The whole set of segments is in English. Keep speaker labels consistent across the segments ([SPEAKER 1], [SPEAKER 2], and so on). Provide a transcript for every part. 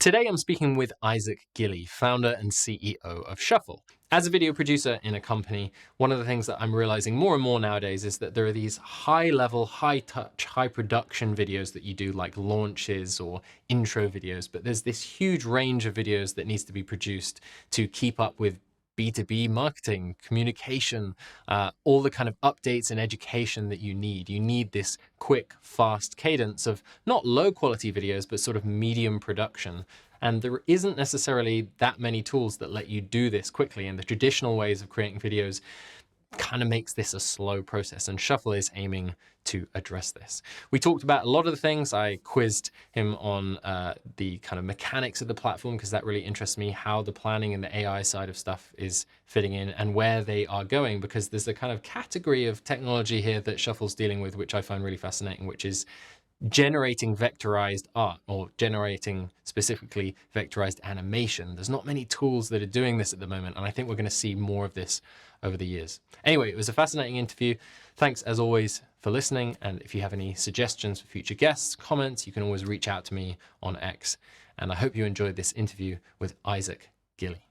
[SPEAKER 1] Today I'm speaking with Isaac Gili, founder and CEO of Shuffll. As a video producer in a company, one of the things that I'm realizing more and more nowadays is that there are these high-level, high-touch, high-production videos that you do, like launches or intro videos, but there's this huge range of videos that needs to be produced to keep up with B2B marketing, communication, all the kind of updates and education that you need. You need this quick, fast cadence of not low quality videos, but sort of medium production. And there isn't necessarily that many tools that let you do this quickly. And the traditional ways of creating videos kind of makes this a slow process, and Shuffll is aiming to address this. We talked about a lot of the things. I quizzed him on the kind of mechanics of the platform, because that really interests me, how the planning and the AI side of stuff is fitting in and where they are going, because there's a kind of category of technology here that Shuffll's dealing with, which I find really fascinating, which is generating vectorized art, or generating specifically vectorized animation. There's not many tools that are doing this at the moment, and I think we're going to see more of this over the years. Anyway, it was a fascinating interview. Thanks as always for listening, and if you have any suggestions for future guests, comments, you can always reach out to me on X. And I hope you enjoyed this interview with Isaac Gili.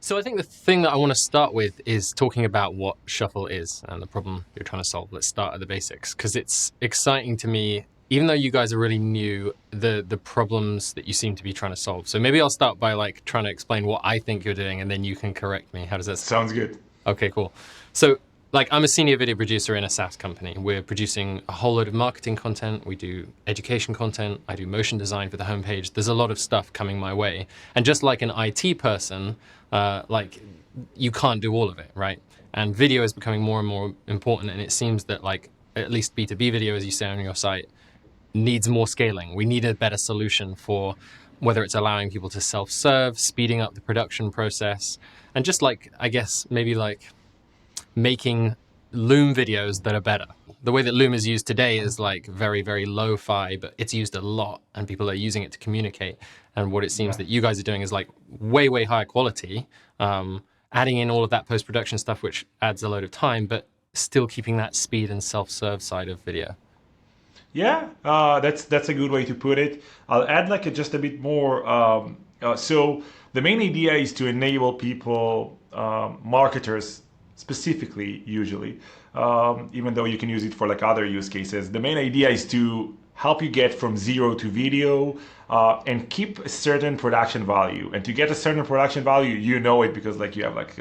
[SPEAKER 1] So I think the thing that I want to start with is talking about what Shuffll is and the problem you're trying to solve. Let's start at the basics, because it's exciting to me, even though you guys are really new, the problems that you seem to be trying to solve. So maybe I'll start by like trying to explain what I think you're doing, and then you can correct me. How does that sound?
[SPEAKER 2] Sounds good.
[SPEAKER 1] Okay, cool. So like, I'm a senior video producer in a SaaS company. We're producing a whole load of marketing content. We do education content. I do motion design for the homepage. There's a lot of stuff coming my way. And just like an IT person, like you can't do all of it, right? And video is becoming more and more important. And it seems that like, at least B2B video, as you say on your site, needs more scaling. We need a better solution for whether it's allowing people to self-serve, speeding up the production process, and just like, I guess, maybe like making Loom videos that are better. The way that Loom is used today is like very, very lo-fi, but it's used a lot and people are using it to communicate. And what it seems that you guys are doing is like way, way higher quality, adding in all of that post-production stuff, which adds a load of time, but still keeping that speed and self-serve side of video.
[SPEAKER 2] Yeah, that's a good way to put it. I'll add like just a bit more. So the main idea is to enable people, marketers specifically, usually, even though you can use it for like other use cases. The main idea is to help you get from zero to video and keep a certain production value. And to get a certain production value, you know it because like you have like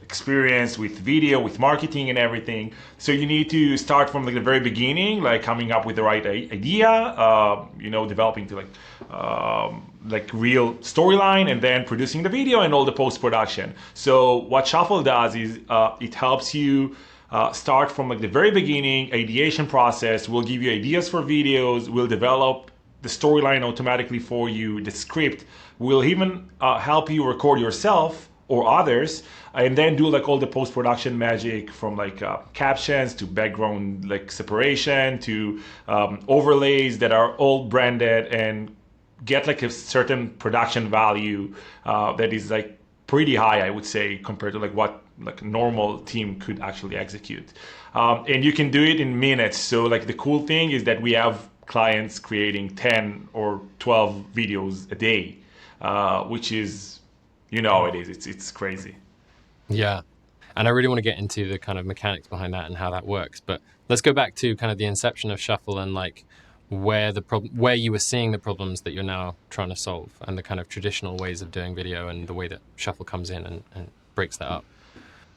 [SPEAKER 2] experience with video, with marketing and everything. So you need to start from like the very beginning, like coming up with the right idea, developing to like real storyline, and then producing the video and all the post-production. So what Shuffll does is it helps you start from like the very beginning, ideation process. We'll give you ideas for videos. We'll develop the storyline automatically for you, the script. We'll even help you record yourself or others, and then do like all the post-production magic, from like captions to background like separation to overlays that are all branded, and get like a certain production value that is like pretty high, I would say, compared to like what like a normal team could actually execute. And you can do it in minutes. So like the cool thing is that we have clients creating 10 or 12 videos a day, which is, it's crazy.
[SPEAKER 1] Yeah. And I really want to get into the kind of mechanics behind that and how that works. But let's go back to kind of the inception of Shuffll and like where you were seeing the problems that you're now trying to solve, and the kind of traditional ways of doing video and the way that Shuffll comes in and breaks that up.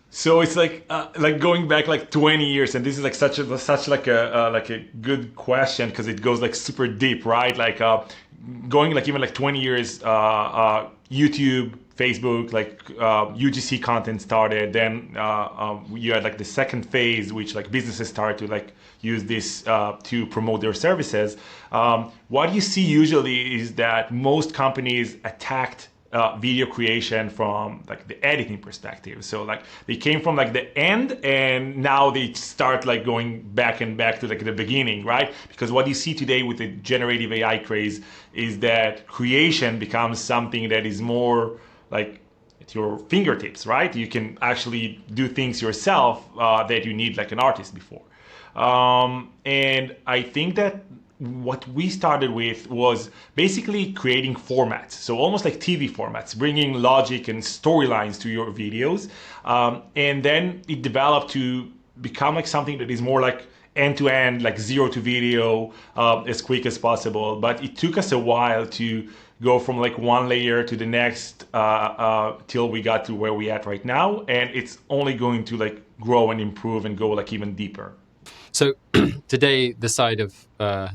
[SPEAKER 2] So it's like going back like 20 years, and this is like such a good question, because it goes like super deep, right? Like going like even like 20 years, YouTube, Facebook, like UGC content started. Then you had like the second phase, which like businesses started to like use this to promote their services. What you see usually is that most companies attacked video creation from like the editing perspective. So like they came from like the end, and now they start like going back to like the beginning, right? Because what you see today with the generative AI craze is that creation becomes something that is more like at your fingertips, right? You can actually do things yourself that you need like an artist before. And I think that what we started with was basically creating formats, so almost like TV formats, bringing logic and storylines to your videos, and then it developed to become like something that is more like end to end, like zero to video, as quick as possible. But it took us a while to go from like one layer to the next, till we got to where we at right now, and it's only going to like grow and improve and go like even deeper.
[SPEAKER 1] So today, the side of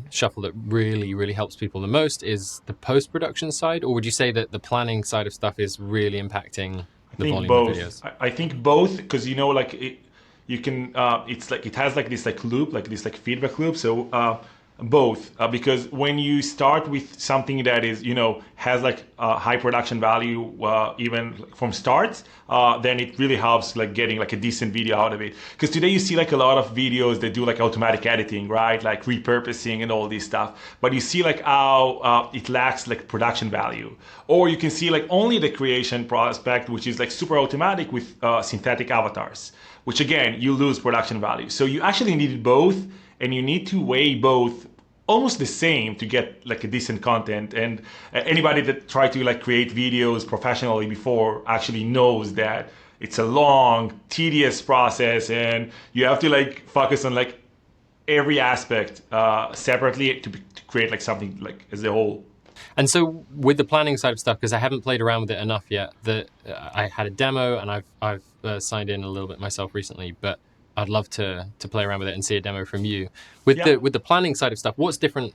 [SPEAKER 1] Shuffll that really, really helps people the most is the post-production side, or would you say that the planning side of stuff is really impacting
[SPEAKER 2] I
[SPEAKER 1] the
[SPEAKER 2] think
[SPEAKER 1] volume of
[SPEAKER 2] both.
[SPEAKER 1] videos?
[SPEAKER 2] I think both because like you can. It's like it has like this like loop, like this like feedback loop. So both, because when you start with something that is has like high production value, even from start, then it really helps like getting like a decent video out of it. Because today you see like a lot of videos that do like automatic editing, right? Like repurposing and all this stuff. But you see like how it lacks like production value. Or you can see like only the creation prospect, which is like super automatic with synthetic avatars, which again, you lose production value. So you actually need both, and you need to weigh both almost the same to get like a decent content. And anybody that tried to like create videos professionally before actually knows that it's a long, tedious process, and you have to like focus on like every aspect separately to create like something like as a whole.
[SPEAKER 1] And so with the planning side of stuff, because I haven't played around with it enough yet, that I had a demo and I've signed in a little bit myself recently, but I'd love to play around with it and see a demo from you. With
[SPEAKER 2] Yeah.
[SPEAKER 1] the planning side of stuff, what's different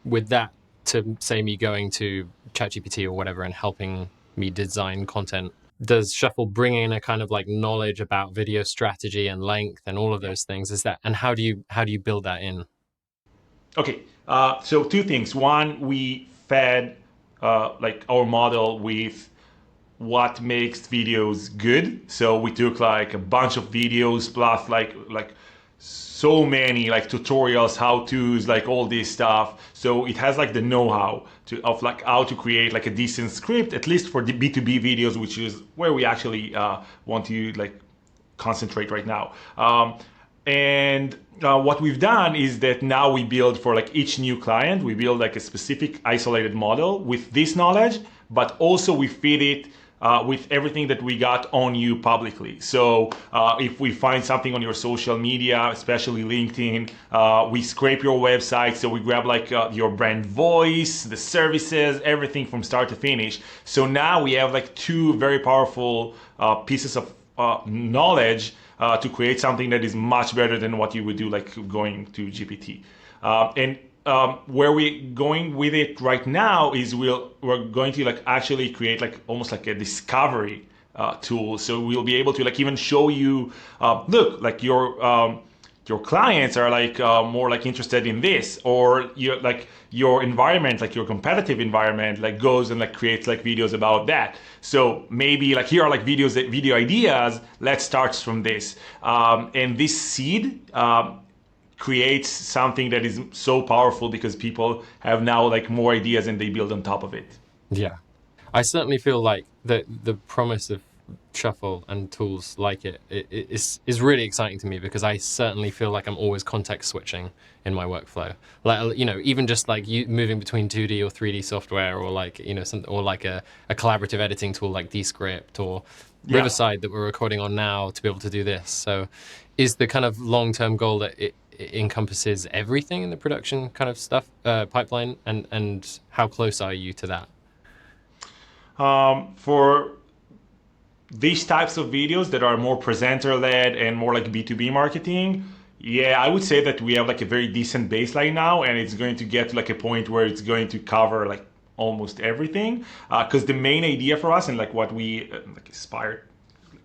[SPEAKER 1] with that to say me going to ChatGPT or whatever and helping me design content? Does Shuffll bring in a kind of like knowledge about video strategy and length and all of those things? Is that, and how do you build that in?
[SPEAKER 2] Okay, so two things. One, we fed like our model with what makes videos good. So we took like a bunch of videos plus like so many like tutorials, how to's, like all this stuff. So it has like the know-how of like how to create like a decent script, at least for the B2B videos, which is where we actually want to like concentrate right now. And what we've done is that now we build for like each new client, we build like a specific isolated model with this knowledge, but also we feed it with everything that we got on you publicly. So if we find something on your social media, especially LinkedIn, we scrape your website. So we grab like your brand voice, the services, everything from start to finish. So now we have like two very powerful pieces of knowledge to create something that is much better than what you would do like going to GPT. And where we're going with it right now is we're going to like actually create like almost like a discovery tool. So we'll be able to like even show you, look, like your clients are like more like interested in this, or you like your environment, like your competitive environment, like goes and like creates like videos about that. So maybe like here are like video ideas. Let's start from this, and this seed creates something that is so powerful because people have now like more ideas and they build on top of it.
[SPEAKER 1] Yeah. I certainly feel like the promise of Shuffll and tools like it is really exciting to me, because I certainly feel like I'm always context switching in my workflow. Like, even just like you moving between 2D or 3D software, or like or like a collaborative editing tool like Descript or
[SPEAKER 2] Yeah.
[SPEAKER 1] Riverside that we're recording on now to be able to do this. So is the kind of long-term goal that it encompasses everything in the production kind of stuff pipeline, and how close are you to that?
[SPEAKER 2] For these types of videos that are more presenter led and more like B2B marketing, yeah, I would say that we have like a very decent baseline now, and it's going to get to like a point where it's going to cover like almost everything. Because the main idea for us and like what we like aspire,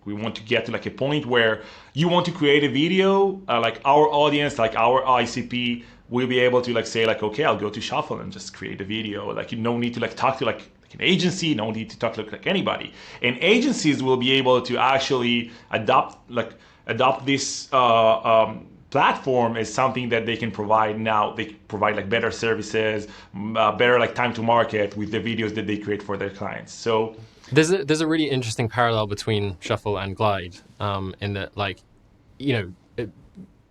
[SPEAKER 2] we want to get to like a point where you want to create a video, like our audience, like our ICP will be able to like say like, okay, I'll go to Shuffll and just create a video. Like you no need to like talk to like an agency, no need to talk to like anybody. And agencies will be able to actually adopt this platform as something that they can provide now. They provide like better services, better like time to market with the videos that they create for their clients. So
[SPEAKER 1] There's a really interesting parallel between Shuffll and Glide, in that, like, you know,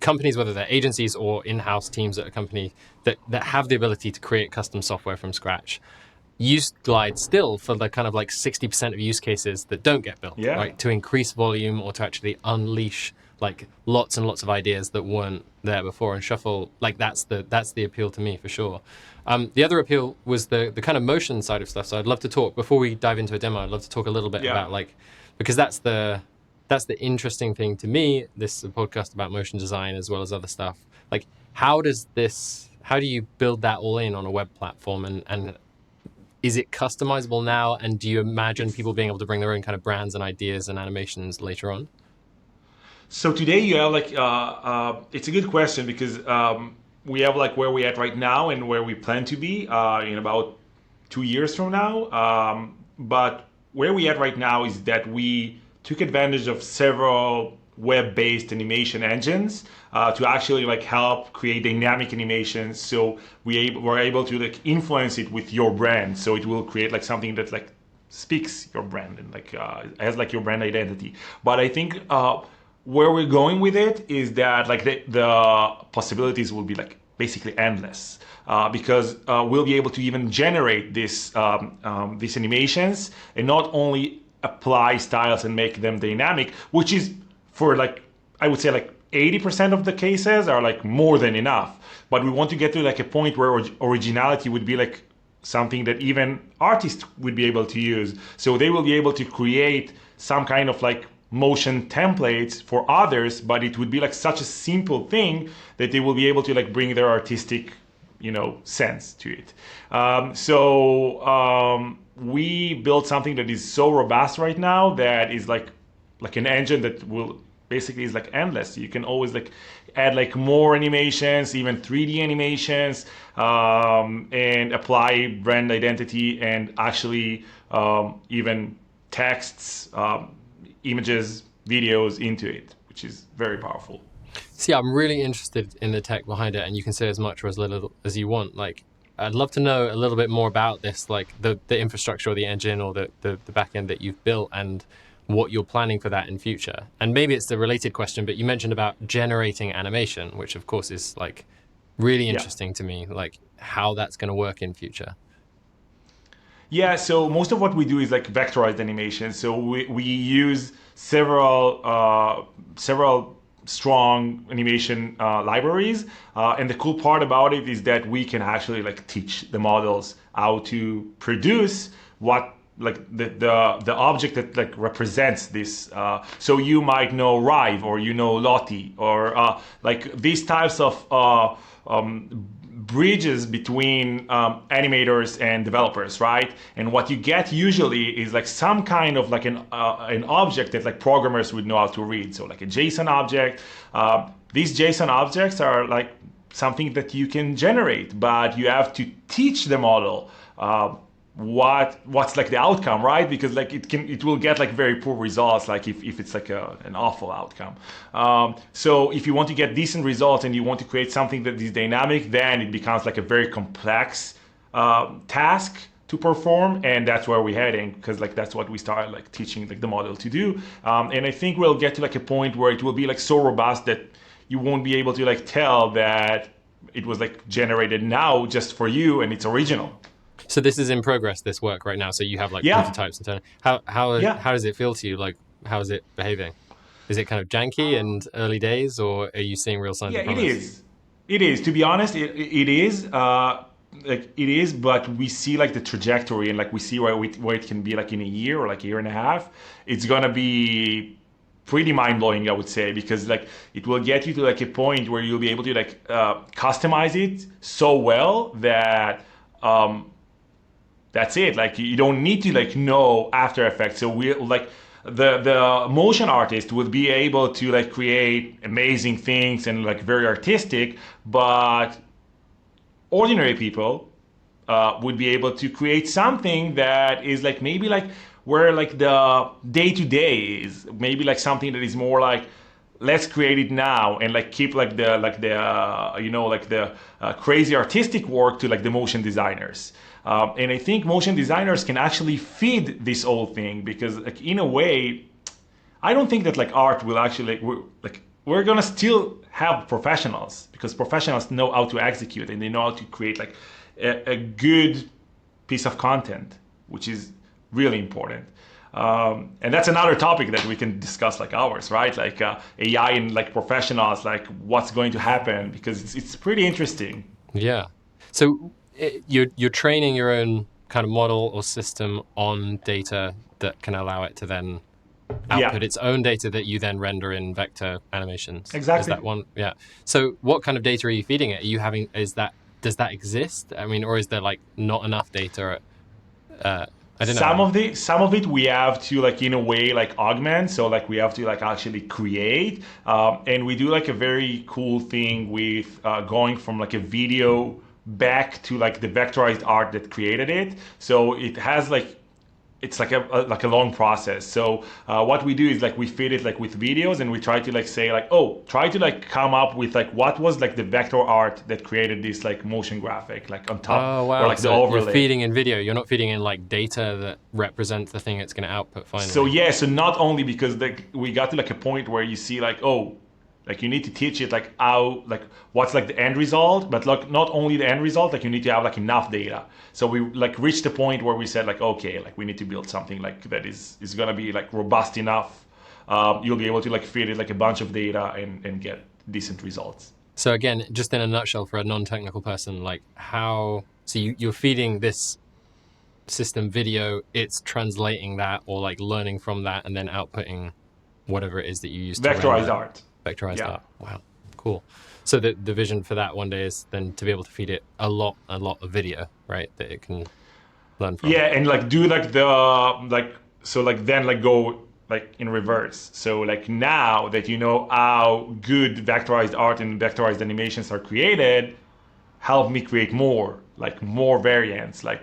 [SPEAKER 1] companies, whether they're agencies or in-house teams at a company that have the ability to create custom software from scratch, use Glide still for the kind of like 60% of use cases that don't get built,
[SPEAKER 2] Yeah.
[SPEAKER 1] right? To increase volume or to actually unleash like lots and lots of ideas that weren't there before. And Shuffll, like that's the appeal to me for sure. The other appeal was the kind of motion side of stuff. So I'd love to talk, before we dive into a demo, I'd love to talk a little bit
[SPEAKER 2] Yeah.
[SPEAKER 1] about like, because that's the interesting thing to me. This is a podcast about motion design as well as other stuff. Like, how do you build that all in on a web platform, and is it customizable now? And do you imagine
[SPEAKER 2] It's
[SPEAKER 1] people being able to bring their own kind of brands and ideas and animations later on?
[SPEAKER 2] So today you have like it's a good question because we have like where we're at right now and where we plan to be in about 2 years from now. But where we at right now is that we took advantage of several web-based animation engines to actually like help create dynamic animations. So we're able to like influence it with your brand. So it will create like something that like speaks your brand and like has like your brand identity. But I think where we're going with it is that like the possibilities will be like basically endless because we'll be able to even generate these animations and not only apply styles and make them dynamic, which is for like I would say like 80% of the cases are like more than enough. But we want to get to like a point where originality would be like something that even artists would be able to use. So they will be able to create some kind of like motion templates for others, but it would be like such a simple thing that they will be able to like bring their artistic, sense to it. We built something that is so robust right now that is like an engine that will basically is like endless. You can always like add like more animations, even 3D animations, and apply brand identity and actually even texts, images, videos into it, which is very powerful.
[SPEAKER 1] See, I'm really interested in the tech behind it, and you can say as much or as little as you want. Like, I'd love to know a little bit more about this, like the infrastructure or the engine or the back end that you've built and what you're planning for that in future. And maybe it's the related question, but you mentioned about generating animation, which of course is like really
[SPEAKER 2] Yeah.
[SPEAKER 1] interesting to me, like how that's going to work in future.
[SPEAKER 2] Yeah, so most of what we do is like vectorized animation. So we use several strong animation libraries, and the cool part about it is that we can actually like teach the models how to produce what like the object that like represents this. So you might know Rive or Lottie or like these types of bridges between animators and developers, right? And what you get usually is like some kind of like an object that like programmers would know how to read. So like a JSON object. These JSON objects are like something that you can generate, but you have to teach the model what's like the outcome, right? Because like it will get like very poor results, like if it's like an awful outcome. So if you want to get decent results and you want to create something that is dynamic, then it becomes like a very complex task to perform, and that's where we're heading, because like that's what we started like teaching like the model to do. And I think we'll get to like a point where it will be like so robust that you won't be able to like tell that it was like generated now just for you and it's original.
[SPEAKER 1] So this is in progress, this work right now. So you have like
[SPEAKER 2] Yeah,
[SPEAKER 1] prototypes and how
[SPEAKER 2] yeah.
[SPEAKER 1] does it feel to you? Like, how is it behaving? Is it kind of janky and early days, or are you seeing real signs
[SPEAKER 2] Yeah,
[SPEAKER 1] of
[SPEAKER 2] it
[SPEAKER 1] promise?
[SPEAKER 2] is. It is. To be honest, it is. Like it is, but we see like the trajectory and like we see where it can be like in a year or like a year and a half. It's gonna be pretty mind blowing, I would say, because like it will get you to like a point where you'll be able to like customize it so well that that's it. Like you don't need to like know After Effects. So we like the motion artist would be able to like create amazing things and like very artistic, but ordinary people would be able to create something that is like maybe like where like the day to day is maybe like something that is more like let's create it now and like keep like the crazy artistic work to like the motion designers. And I think motion designers can actually feed this whole thing because like in a way I don't think that like art will actually like we're gonna still have professionals, because professionals know how to execute and they know how to create like a good piece of content, which is really important. And that's another topic that we can discuss like hours, right? Like AI and like professionals, like what's going to happen, because it's pretty interesting.
[SPEAKER 1] Yeah. So you're training your own kind of model or system on data that can allow it to then
[SPEAKER 2] Yeah,
[SPEAKER 1] output its own data that you then render in vector animations. Is
[SPEAKER 2] exactly.
[SPEAKER 1] that one? Yeah. So what kind of data are you feeding it? Are you having, does that exist? I mean, or is there like not enough data? Uh, I don't know.
[SPEAKER 2] Some of it we have to like in a way like augment, so like we have to like actually create, and we do like a very cool thing with going from like a video back to like the vectorized art that created it. So it has like it's like a long process. So what we do is like we feed it like with videos, and we try to like say like, oh, try to like come up with like what was like the vector art that created this like motion graphic like on top,
[SPEAKER 1] Oh,
[SPEAKER 2] or
[SPEAKER 1] wow.
[SPEAKER 2] like the
[SPEAKER 1] So you're
[SPEAKER 2] overlay.
[SPEAKER 1] feeding in video. You're not feeding in like data that represents the thing it's going to output
[SPEAKER 2] So
[SPEAKER 1] finally.
[SPEAKER 2] yeah, so not only because like we got to like a point where you see like, oh, like you need to teach it like how like what's like the end result, but like not only the end result, like you need to have like enough data. So we like reached the point where we said like, okay, like we need to build something like that is gonna be like robust enough. You'll be able to like feed it like a bunch of data and get decent results.
[SPEAKER 1] So again, just in a nutshell, for a non-technical person, like so you're feeding this system video, it's translating that or like learning from that and then outputting whatever it is that you use to
[SPEAKER 2] Vectorized
[SPEAKER 1] render
[SPEAKER 2] art.
[SPEAKER 1] vectorized
[SPEAKER 2] Yeah.
[SPEAKER 1] art. Wow, cool. So the vision for that one day is then to be able to feed it a lot of video, right? That it can learn from.
[SPEAKER 2] Yeah, and like do like the like so like then like go like in reverse. So like now that you know how good vectorized art and vectorized animations are created, help me create more, like more variants, like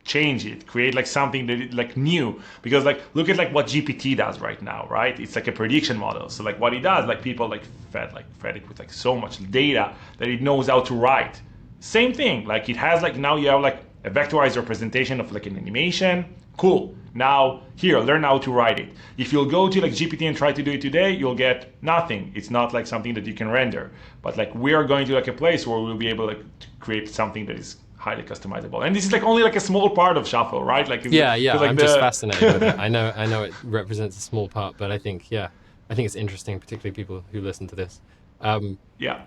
[SPEAKER 2] change it, create like something that like new. Because like look at like what GPT does right now, right? It's like a prediction model. So like what it does, like people like fed it with like so much data that it knows how to write. Same thing, like it has like now you have like a vectorized representation of like an animation. Cool. Now here, learn how to write it. If you'll go to like GPT and try to do it today, you'll get nothing. It's not like something that you can render. But like we are going to like a place where we'll be able like to create something that is highly customizable. And this is like only like a small part of Shuffll, right? Like
[SPEAKER 1] Yeah, yeah.
[SPEAKER 2] because like
[SPEAKER 1] I'm just
[SPEAKER 2] the
[SPEAKER 1] fascinated with it. I know it represents a small part, but I think yeah, I think it's interesting, particularly people who listen to this. Um,
[SPEAKER 2] yeah.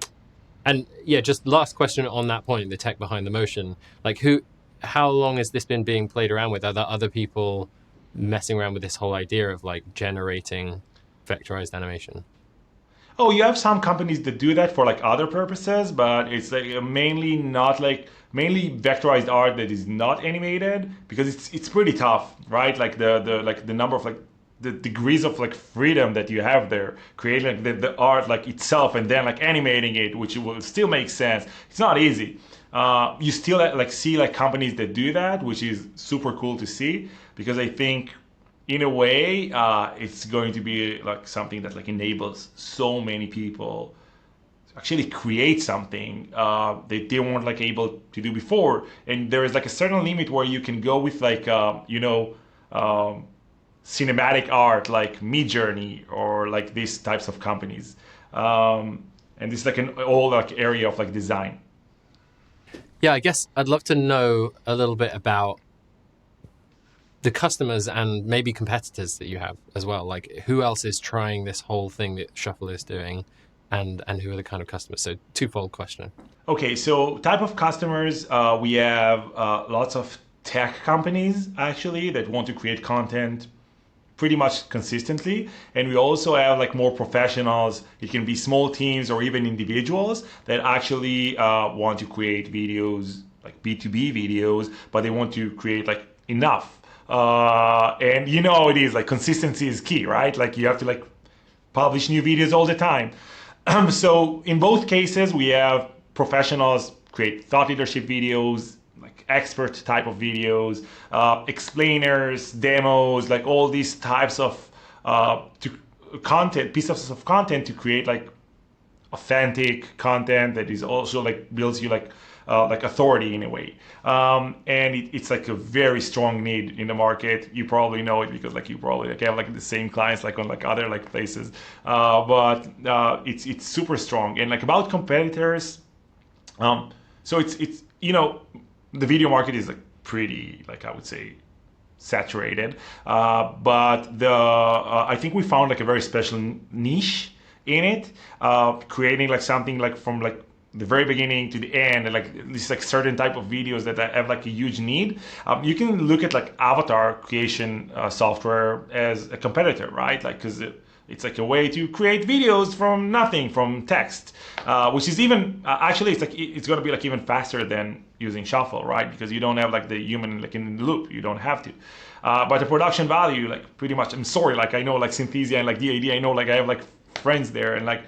[SPEAKER 1] And yeah, just last question on that point, the tech behind the motion. Like how long has this been being played around with? Are there other people messing around with this whole idea of like generating vectorized animation?
[SPEAKER 2] Oh, you have some companies that do that for like other purposes, but it's like mainly not like mainly vectorized art that is not animated, because it's pretty tough, right? Like the like the number of like the degrees of like freedom that you have there, creating like the art like itself and then like animating it, which will still make sense. It's not easy. You still like see like companies that do that, which is super cool to see, because I think in a way, it's going to be like something that like enables so many people to actually create something that they weren't like able to do before. And there is like a certain limit where you can go with like um, cinematic art like Midjourney or like these types of companies. And it's like an whole like area of like design.
[SPEAKER 1] Yeah, I guess I'd love to know a little bit about the customers and maybe competitors that you have as well. Like who else is trying this whole thing that Shuffll is doing, and who are the kind of customers? So twofold question.
[SPEAKER 2] Okay, so type of customers, we have lots of tech companies actually that want to create content pretty much consistently, and we also have like more professionals. It can be small teams or even individuals that actually want to create videos, like B2B videos, but they want to create like enough. And you know how it is, like consistency is key, right? Like you have to like publish new videos all the time. So in both cases, we have professionals create thought leadership videos, like expert type of videos, explainers, demos, like all these types of to content, pieces of content to create like authentic content that is also like builds you like like authority in a way. And it's like a very strong need in the market. You probably know it because like you probably like have like the same clients like on like other like places. But it's super strong. And like about competitors, so it's the video market is like pretty like I would say saturated, but I think we found like a very special niche in it, creating like something like from like the very beginning to the end, and like this like certain type of videos that have like a huge need. You can look at like avatar creation software as a competitor, right? Like because it's like a way to create videos from nothing, from text, which is even actually it's going to be like even faster than using Shuffll, right? Because you don't have like the human like in the loop. You don't have to. But the production value, like pretty much. I'm sorry, like I know like Synthesia and like DAD. I know like I have like friends there, and like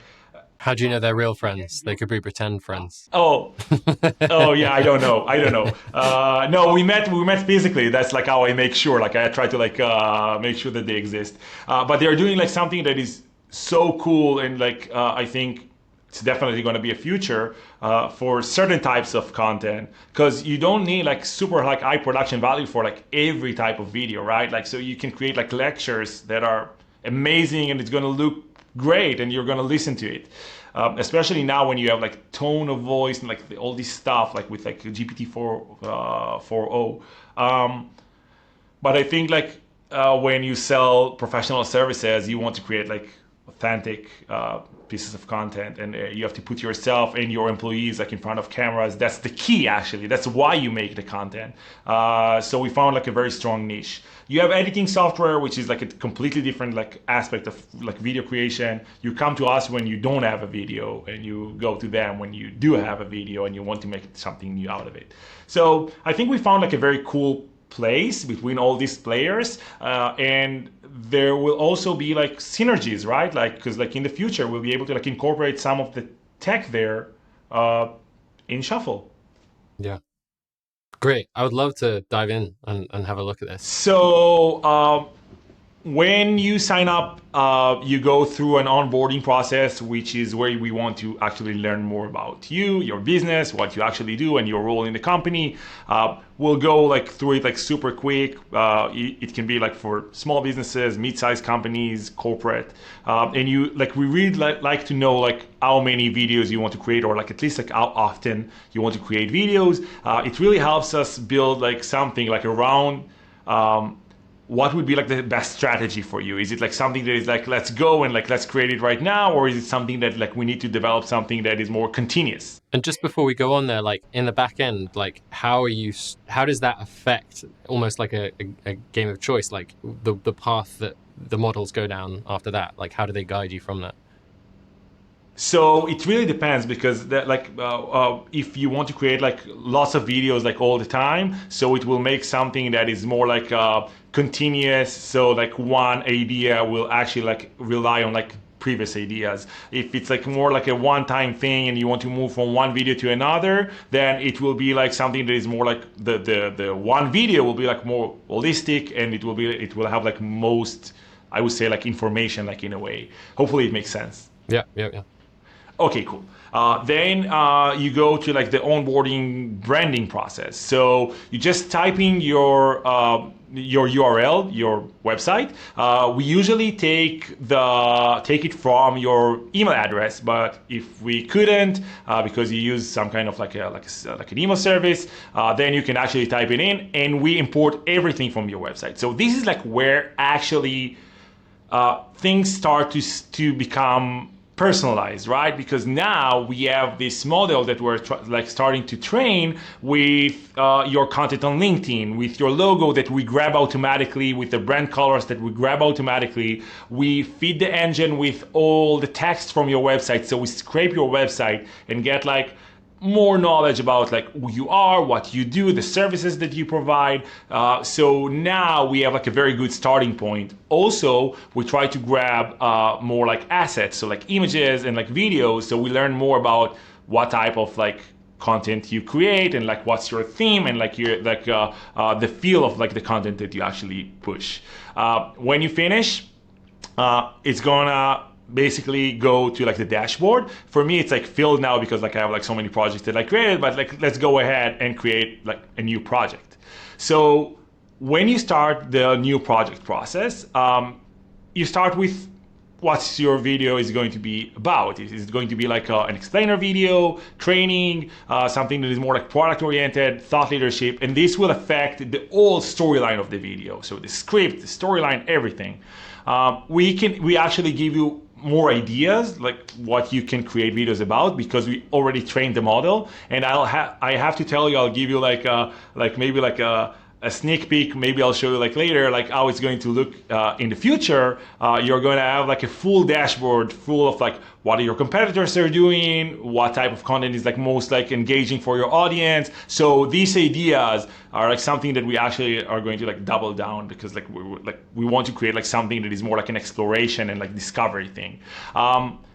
[SPEAKER 1] How do you know they're real friends? They could be pretend friends.
[SPEAKER 2] oh oh yeah, I don't know. No, we met physically. That's like how I make sure. Like I try to like make sure that they exist. But they're doing like something that is so cool, and like I think it's definitely going to be a future for certain types of content, because you don't need like super like high production value for like every type of video, right? Like so you can create like lectures that are amazing, and it's going to look great, and you're going to listen to it. Especially now when you have like tone of voice and like all this stuff like with like GPT-4 4.0. But I think like when you sell professional services, you want to create like authentic pieces of content, and you have to put yourself and your employees like in front of cameras. That's the key, actually. That's why you make the content. So we found like a very strong niche. You have editing software, which is like a completely different like aspect of like video creation. You come to us when you don't have a video, and you go to them when you do have a video and you want to make something new out of it. So I think we found like a very cool place between all these players, and there will also be like synergies, right? Like because like in the future we'll be able to like incorporate some of the tech there in Shuffll.
[SPEAKER 1] Yeah. Great. I would love to dive in and have a look at this.
[SPEAKER 2] So when you sign up, you go through an onboarding process, which is where we want to actually learn more about you, your business, what you actually do, and your role in the company. We'll go like through it like super quick. It can be like for small businesses, mid-sized companies, corporate, and you like we really like to know like how many videos you want to create, or like at least like how often you want to create videos. It really helps us build like something like around. What would be like the best strategy for you? Is it like something that is like let's go and like let's create it right now, or is it something that like we need to develop something that is more continuous?
[SPEAKER 1] And just before we go on there, like in the back end, like how does that affect almost like a game of choice, like the path that the models go down after that? Like how do they guide you from that?
[SPEAKER 2] So it really depends, because that like if you want to create like lots of videos like all the time, so it will make something that is more like continuous. So like one idea will actually like rely on like previous ideas. If it's like more like a one-time thing and you want to move from one video to another, then it will be like something that is more like the one video will be like more holistic, and it will have like most, I would say, like information like in a way. Hopefully it makes sense.
[SPEAKER 1] Yeah, yeah, yeah.
[SPEAKER 2] Okay, cool. Then you go to like the onboarding branding process. So you just type in your URL, your website. We usually take it from your email address, but if we couldn't, because you use some kind of like an email service, then you can actually type it in, and we import everything from your website. So this is like where actually things start to become personalized, right? Because now we have this model that we're starting to train with your content on LinkedIn, with your logo that we grab automatically, with the brand colors that we grab automatically. We feed the engine with all the text from your website, so we scrape your website and get like more knowledge about like who you are, what you do, the services that you provide. So now we have like a very good starting point. Also, we try to grab more like assets, so like images and like videos. So we learn more about what type of like content you create, and like what's your theme, and like your like the feel of like the content that you actually push. When you finish, it's gonna basically go to like the dashboard. For me, it's like filled now because like I have like so many projects that I created, but like let's go ahead and create like a new project. So when you start the new project process, you start with what your video is going to be about. Is it going to be like an explainer video, training, something that is more like product oriented, thought leadership, and this will affect the whole storyline of the video. So the script, the storyline, everything. We actually give you more ideas like what you can create videos about because we already trained the model. And I have to tell you, I'll give you maybe a sneak peek. Maybe I'll show you like later like how it's going to look in the future. You're going to have like a full dashboard full of like what your competitors are doing, what type of content is like most like engaging for your audience. So these ideas are like something that we actually are going to like double down because like we want to create like something that is more like an exploration and like discovery thing.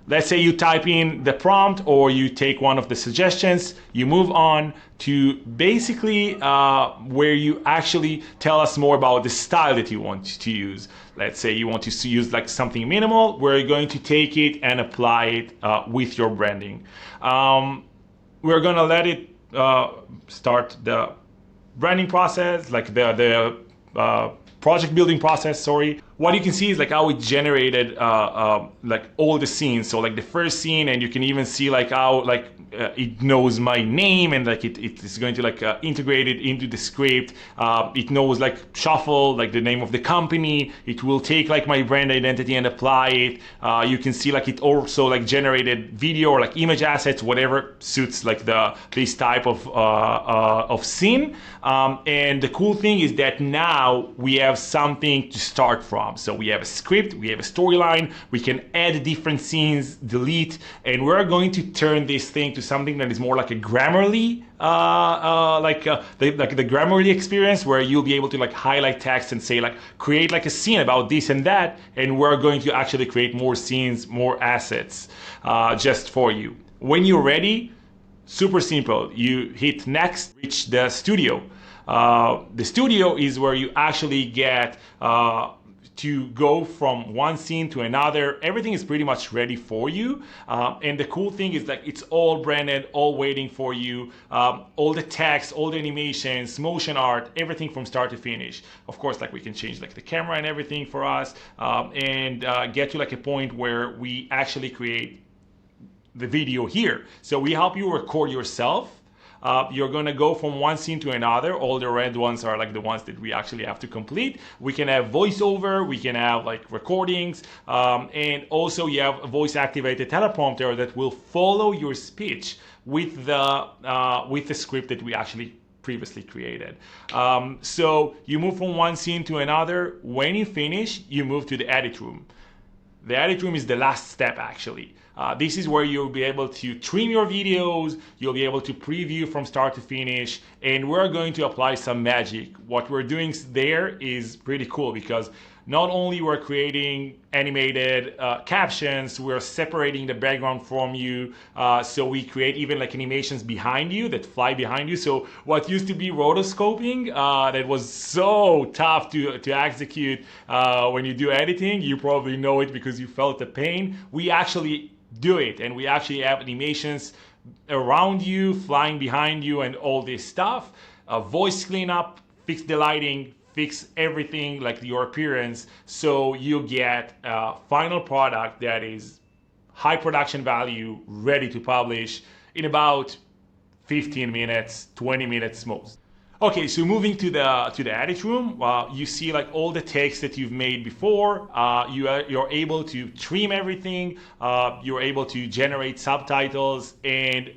[SPEAKER 2] Let's say you type in the prompt or you take one of the suggestions, you move on to basically where you actually tell us more about the style that you want to use. Let's say you want to use like something minimal, we're going to take it and apply it with your branding. We're gonna let it start the branding process, like the project building process, sorry. What you can see is like how it generated like all the scenes. So like the first scene, and you can even see like how like it knows my name and like it is going to like integrate it into the script. It knows like Shuffll, like the name of the company. It will take like my brand identity and apply it. You can see like it also like generated video or like image assets, whatever suits like this type of scene. And the cool thing is that now we have something to start from. So we have a script, we have a storyline, we can add different scenes, delete, and we're going to turn this thing to something that is more like a Grammarly, the Grammarly experience, where you'll be able to like highlight text and say like create like a scene about this and that, and we're going to actually create more scenes, more assets just for you. When you're ready, super simple. You hit next, reach the studio. The studio is where you actually get to go from one scene to another. Everything is pretty much ready for you. And the cool thing is that it's all branded, all waiting for you. All the text, all the animations, motion art, everything from start to finish. Of course, like we can change like the camera and everything for us, and get to like a point where we actually create the video here. So we help you record yourself. You're going to go from one scene to another. All the red ones are like the ones that we actually have to complete. We can have voiceover, we can have like recordings, and also you have a voice activated teleprompter that will follow your speech with the script that we actually previously created. So you move from one scene to another. When you finish, you move to the edit room. The edit room is the last step actually. This is where you'll be able to trim your videos, you'll be able to preview from start to finish, and we're going to apply some magic. What we're doing there is pretty cool because not only we're creating animated captions, we're separating the background from you, so we create even like animations behind you that fly behind you. So what used to be rotoscoping, that was so tough to execute when you do editing, you probably know it because you felt the pain. We actually do it, and we actually have animations around you, flying behind you, and all this stuff. Voice cleanup, fix the lighting, fix everything like your appearance, so you get a final product that is high production value, ready to publish in about 15 minutes, 20 minutes most. Okay, so moving to the edit room, you see like all the takes that you've made before. You're able to trim everything. You're able to generate subtitles and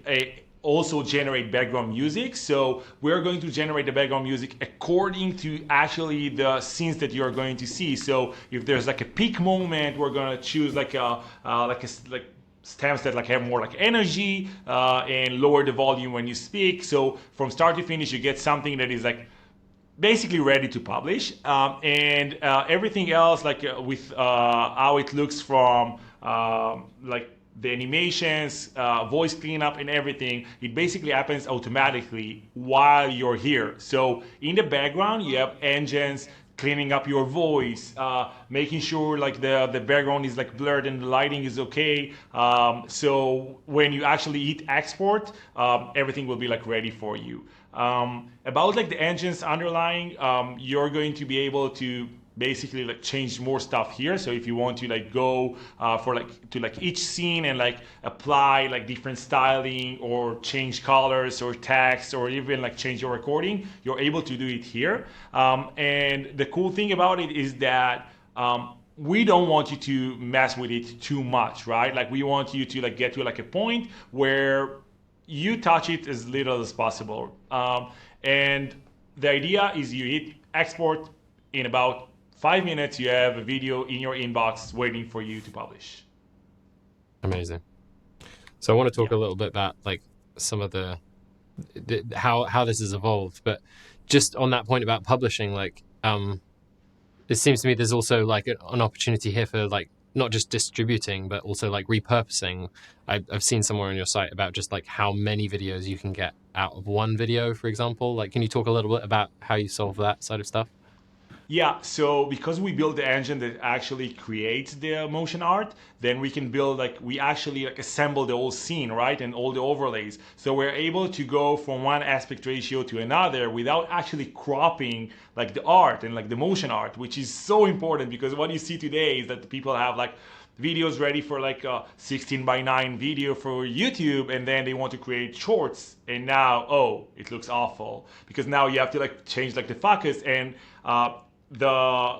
[SPEAKER 2] also generate background music. So we're going to generate the background music according to actually the scenes that you're going to see. So if there's like a peak moment, we're going to choose like stems that like have more like energy and lower the volume when you speak. So from start to finish, you get something that is like basically ready to publish, and everything else like with how it looks from like the animations, voice cleanup and everything, it basically happens automatically while you're here. So in the background, you have engines cleaning up your voice, making sure like the background is like blurred and the lighting is okay. So when you actually hit export, everything will be like ready for you. About like the engines underlying, you're going to be able to basically like change more stuff here. So if you want to like go for like to like each scene and like apply like different styling or change colors or text or even like change your recording, you're able to do it here. And the cool thing about it is that we don't want you to mess with it too much, right? Like we want you to like get to like a point where you touch it as little as possible. And the idea is you hit export in about 5 minutes, you have a video in your inbox waiting for you to publish.
[SPEAKER 1] Amazing. So I want to talk
[SPEAKER 2] Yeah.
[SPEAKER 1] a little bit about like some of the how this has evolved, but just on that point about publishing, like it seems to me there's also like an opportunity here for like not just distributing but also like repurposing. I've seen somewhere on your site about just like how many videos you can get out of one video, for example. Like, can you talk a little bit about how you solve that side of stuff?
[SPEAKER 2] Yeah, so because we built the engine that actually creates the motion art, then we can build like we actually like assemble the whole scene, right? And all the overlays. So we're able to go from one aspect ratio to another without actually cropping like the art and like the motion art, which is so important because what you see today is that people have like videos ready for like a 16 by 9 video for YouTube, and then they want to create shorts, and now it looks awful because now you have to like change like the focus, and the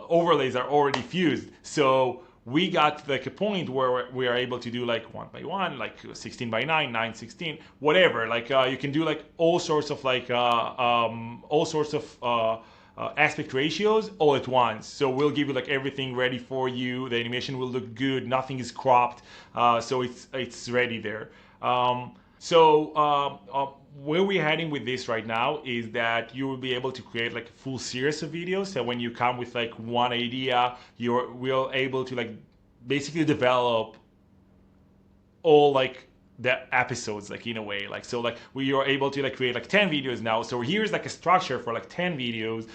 [SPEAKER 2] overlays are already fused. So we got like a point where we are able to do like 1 by 1, like 16 by 9, 9/16, whatever. Like you can do like all sorts of aspect ratios all at once. So we'll give you like everything ready for you. The animation will look good. Nothing is cropped. So it's ready there. Where we're heading with this right now is that you will be able to create like a full series of videos. So when you come with like one idea, we're able to like basically develop all like the episodes like in a way, like so like we are able to like create like 10 videos now. So here's like a structure for like 10 videos.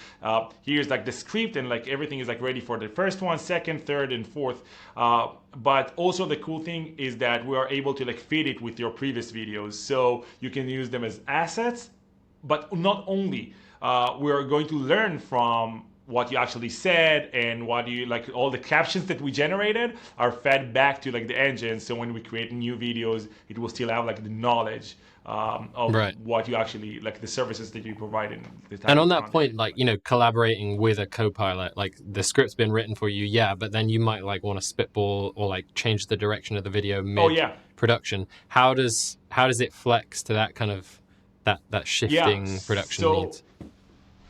[SPEAKER 2] Here's like the script, and like everything is like ready for the first one, second, third, and fourth. But also the cool thing is that we are able to like feed it with your previous videos, so you can use them as assets. But not only, we are going to learn from what you actually said, and what you like, all the captions that we generated are fed back to like the engine. So when we create new videos, it will still have like the knowledge of
[SPEAKER 1] Right.
[SPEAKER 2] what you actually like, the services that you provide in the type
[SPEAKER 1] And on
[SPEAKER 2] of
[SPEAKER 1] that
[SPEAKER 2] content that
[SPEAKER 1] point,
[SPEAKER 2] you
[SPEAKER 1] like,
[SPEAKER 2] provide.
[SPEAKER 1] you know, collaborating with a co-pilot, like the script's been written for you, yeah, but then you might like want to spitball or like change the direction of the video
[SPEAKER 2] Oh
[SPEAKER 1] mid
[SPEAKER 2] yeah.
[SPEAKER 1] production. How does it flex to that kind of that
[SPEAKER 2] Yeah.
[SPEAKER 1] shifting production
[SPEAKER 2] So
[SPEAKER 1] needs?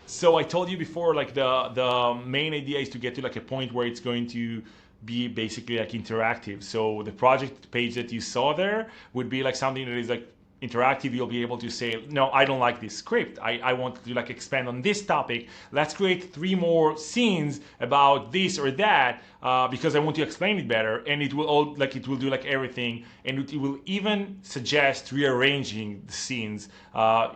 [SPEAKER 2] so I told you before, like the main idea is to get to like a point where it's going to be basically like interactive. So the project page that you saw there would be like something that is like interactive. You'll be able to say, no, I don't like this script. I want to like expand on this topic. Let's create 3 more scenes about this or that, because I want to explain it better. And it will all like, it will do like everything, and it will even suggest rearranging the scenes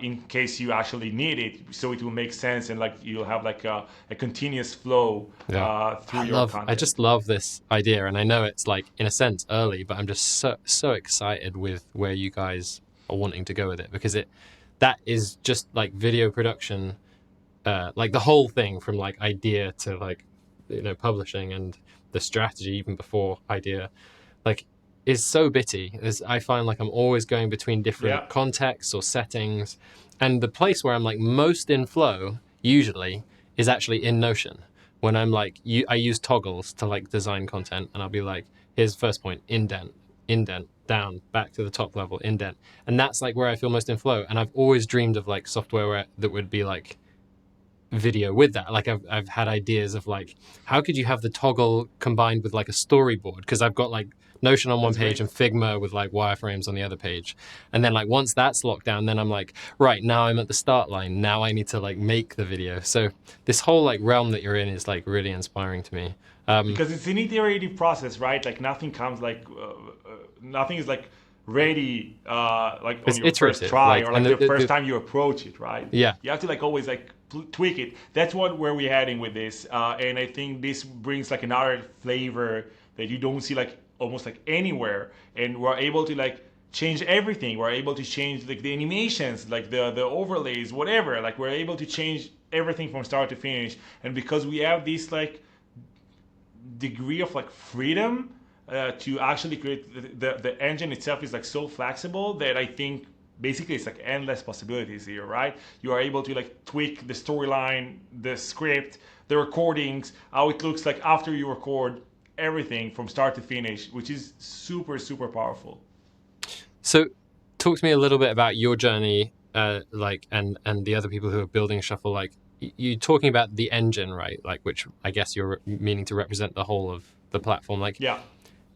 [SPEAKER 2] in case you actually need it. So it will make sense, and like you'll have like a continuous flow
[SPEAKER 1] Yeah.
[SPEAKER 2] through your
[SPEAKER 1] I
[SPEAKER 2] content.
[SPEAKER 1] just love this idea, and I know it's like in a sense early, but I'm just so excited with where you guys are wanting to go with it, because that is just like video production, like the whole thing from like idea to like, you know, publishing, and the strategy even before idea, like, is so bitty. I find like I'm always going between different
[SPEAKER 2] Yeah.
[SPEAKER 1] contexts or settings, and the place where I'm like most in flow usually is actually in Notion. When I'm like, I use toggles to like design content, and I'll be like, here's first point, indent, indent, down, back to the top level, indent, and that's like where I feel most in flow. And I've always dreamed of like software that would be like video with that. Like I've had ideas of like, how could you have the toggle combined with like a storyboard, because I've got like Notion on one
[SPEAKER 2] That's
[SPEAKER 1] page
[SPEAKER 2] great.
[SPEAKER 1] and Figma with like wireframes on the other page, and then like once that's locked down, then I'm like, right, now I'm at the start line, now I need to like make the video. So this whole like realm that you're in is like really inspiring to me.
[SPEAKER 2] Because it's an iterative process, right? Like nothing comes like nothing is like ready like on
[SPEAKER 1] It's
[SPEAKER 2] your first
[SPEAKER 1] iterative,
[SPEAKER 2] try,
[SPEAKER 1] like,
[SPEAKER 2] or
[SPEAKER 1] and
[SPEAKER 2] like the first time you approach it, right?
[SPEAKER 1] yeah.
[SPEAKER 2] You have to like always like tweak it. That's what where we're heading with this, and I think this brings like another flavor that you don't see like almost like anywhere, and we're able to like change everything. We're able to change like the animations, like the overlays, whatever. Like we're able to change everything from start to finish, and because we have this like degree of like freedom to actually create the engine itself is like so flexible that I think basically it's like endless possibilities here, right? You are able to like tweak the storyline, the script, the recordings, how it looks like after you record, everything from start to finish, which is super powerful.
[SPEAKER 1] So, talk to me a little bit about your journey, like, and the other people who are building Shuffle. Like, you talking about the engine, right? Like, which I guess you're meaning to represent the whole of the platform. Like,
[SPEAKER 2] Yeah.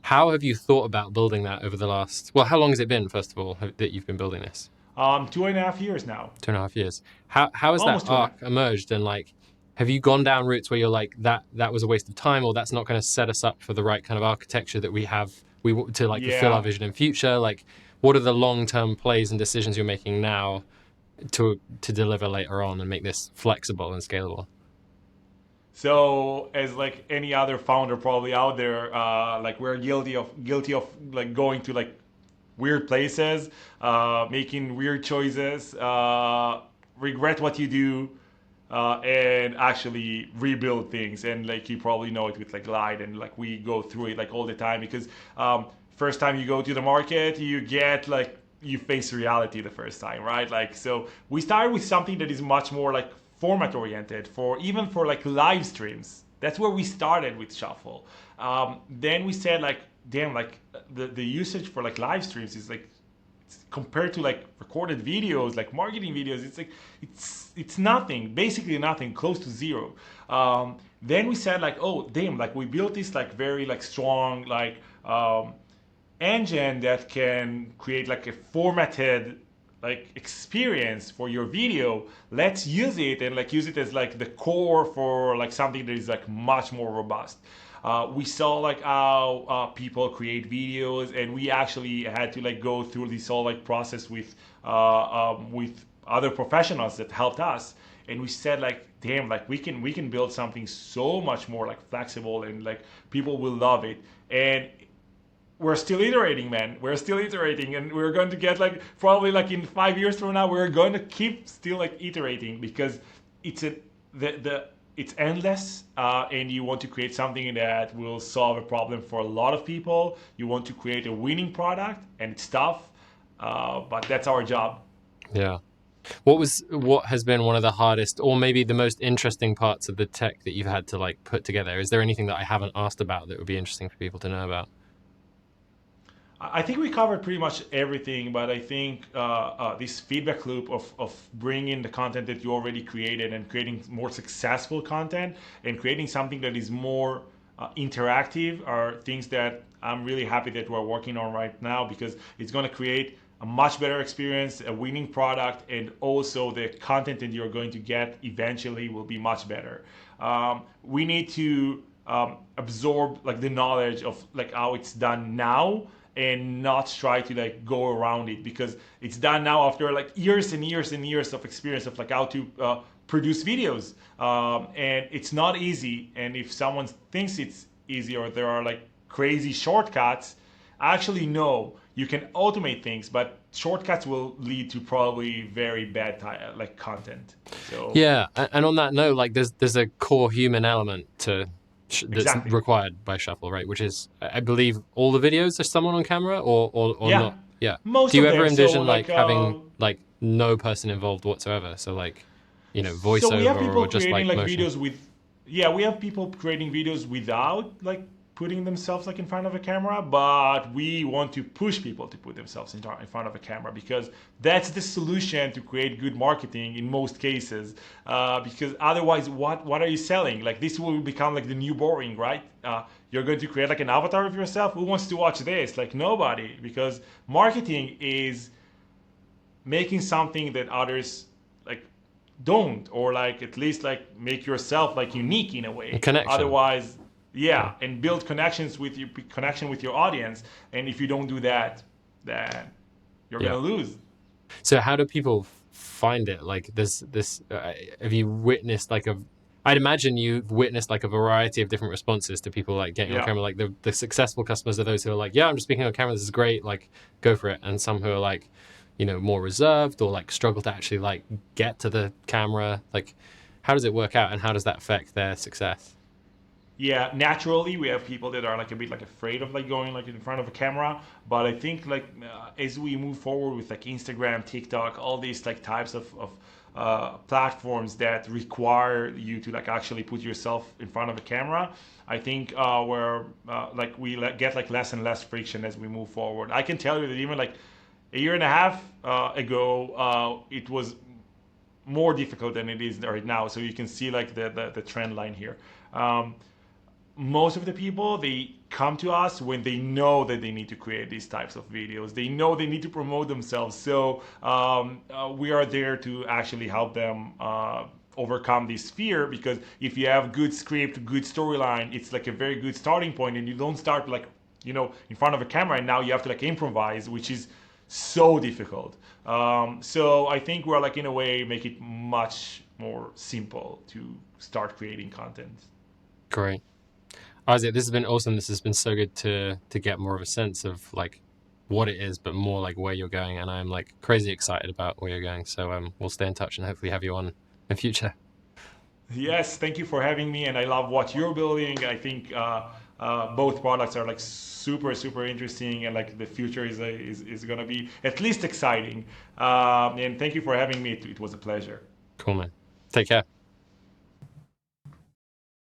[SPEAKER 1] how have you thought about building that over the last? Well, how long has it been, first of all, that you've been building this?
[SPEAKER 2] 2.5 years now.
[SPEAKER 1] 2.5 years. How has that
[SPEAKER 2] Almost two and a
[SPEAKER 1] arc
[SPEAKER 2] half.
[SPEAKER 1] emerged? And like, have you gone down routes where you're like that was a waste of time, or that's not going to set us up for the right kind of architecture that we have to like fulfill our
[SPEAKER 2] Yeah.
[SPEAKER 1] vision in future? Like, what are the long term plays and decisions you're making now to deliver later on and make this flexible and scalable?
[SPEAKER 2] So, as like any other founder probably out there, like we're guilty of like going to like weird places, making weird choices, regret what you do, and actually rebuild things. And like you probably know it with like Glide, and like we go through it like all the time because first time you go to the market, you get like you face reality the first time, right? Like so, we started with something that is much more like format oriented for even for like live streams. That's where we started with Shuffle. Then we said like, damn, like the usage for like live streams is like compared to like recorded videos, like marketing videos, it's like it's nothing, basically nothing, close to zero. Then we said like, oh damn, like we built this like very like strong like engine that can create like a formatted like experience for your video. Let's use it and like use it as like the core for like something that is like much more robust. We saw like how people create videos, and we actually had to like go through this whole like process with other professionals that helped us. And we said like, damn, like we can build something so much more like flexible, and like people will love it. And we're still iterating, man. We're still iterating, and we're going to get like probably like in 5 years from now, we're going to keep still like iterating because it's a the it's endless, and you want to create something that will solve a problem for a lot of people. You want to create a winning product, and it's tough, but that's our job.
[SPEAKER 1] Yeah. What has been one of the hardest or maybe the most interesting parts of the tech that you've had to like put together? Is there anything that I haven't asked about that would be interesting for people to know about?
[SPEAKER 2] I think we covered pretty much everything, but I think this feedback loop of bringing the content that you already created and creating more successful content and creating something that is more interactive are things that I'm really happy that we're working on right now, because it's going to create a much better experience, a winning product, and also the content that you're going to get eventually will be much better. We need to absorb like the knowledge of like how it's done now, and not try to like go around it, because it's done now after like years and years and years of experience of like how to produce videos, and it's not easy. And if someone thinks it's easy or there are like crazy shortcuts, actually no, you can automate things, but shortcuts will lead to probably very bad like content. So
[SPEAKER 1] Yeah, and on that note, like there's a core human element to that's
[SPEAKER 2] exactly.
[SPEAKER 1] required by Shuffle, right? Which is, I believe, all the videos there's someone on camera, or
[SPEAKER 2] Yeah,
[SPEAKER 1] not. Yeah.
[SPEAKER 2] most
[SPEAKER 1] Do you
[SPEAKER 2] of
[SPEAKER 1] ever
[SPEAKER 2] them. So
[SPEAKER 1] envision like
[SPEAKER 2] like
[SPEAKER 1] having like no person involved whatsoever? So like,
[SPEAKER 2] So we have
[SPEAKER 1] voiceover
[SPEAKER 2] people
[SPEAKER 1] or just
[SPEAKER 2] creating
[SPEAKER 1] like
[SPEAKER 2] like
[SPEAKER 1] motion.
[SPEAKER 2] videos with, yeah, we have people creating videos without like putting themselves like in front of a camera, but we want to push people to put themselves in front of a camera, because that's the solution to create good marketing in most cases. Because otherwise, what are you selling? Like this will become like the new boring, right? You're going to create like an avatar of yourself. Who wants to watch this? Like nobody, because marketing is making something that others like don't, or like at least like make yourself like unique in a
[SPEAKER 1] A
[SPEAKER 2] way.
[SPEAKER 1] connection.
[SPEAKER 2] Otherwise,
[SPEAKER 1] Yeah.
[SPEAKER 2] yeah, and build connection with your audience. And if you don't do that, then you're
[SPEAKER 1] Yeah.
[SPEAKER 2] gonna lose.
[SPEAKER 1] So how do people find it? Like this, have you witnessed like a? I'd imagine you've witnessed like a variety of different responses to people like getting on
[SPEAKER 2] Yeah.
[SPEAKER 1] camera. Like the successful customers are those who are like, yeah, I'm just speaking on camera. This is great. Like, go for it. And some who are like, more reserved or like struggle to actually like get to the camera. Like, how does it work out, and how does that affect their success?
[SPEAKER 2] Yeah, naturally we have people that are like a bit like afraid of like going like in front of a camera, but I think like as we move forward with like Instagram, TikTok, all these like types of platforms that require you to like actually put yourself in front of a camera, I think where like we get like less and less friction as we move forward. I can tell you that even like a year and a half ago, it was more difficult than it is right now. So you can see like the trend line here. Most of the people, they come to us when they know that they need to create these types of videos. They know they need to promote themselves. So we are there to actually help them overcome this fear, because if you have good script, good storyline, it's like a very good starting point, and you don't start like in front of a camera and now you have to like improvise, which is so difficult. So I think we're like in a way make it much more simple to start creating content.
[SPEAKER 1] Great. Isaac, this has been awesome. This has been so good to get more of a sense of like what it is, but more like where you're going. And I'm like crazy excited about where you're going. So we'll stay in touch and hopefully have you on in the future.
[SPEAKER 2] Yes, thank you for having me, and I love what you're building. I think both products are like super super interesting, and like the future is gonna be at least exciting. And thank you for having me. It was a pleasure.
[SPEAKER 1] Cool, man. Take care.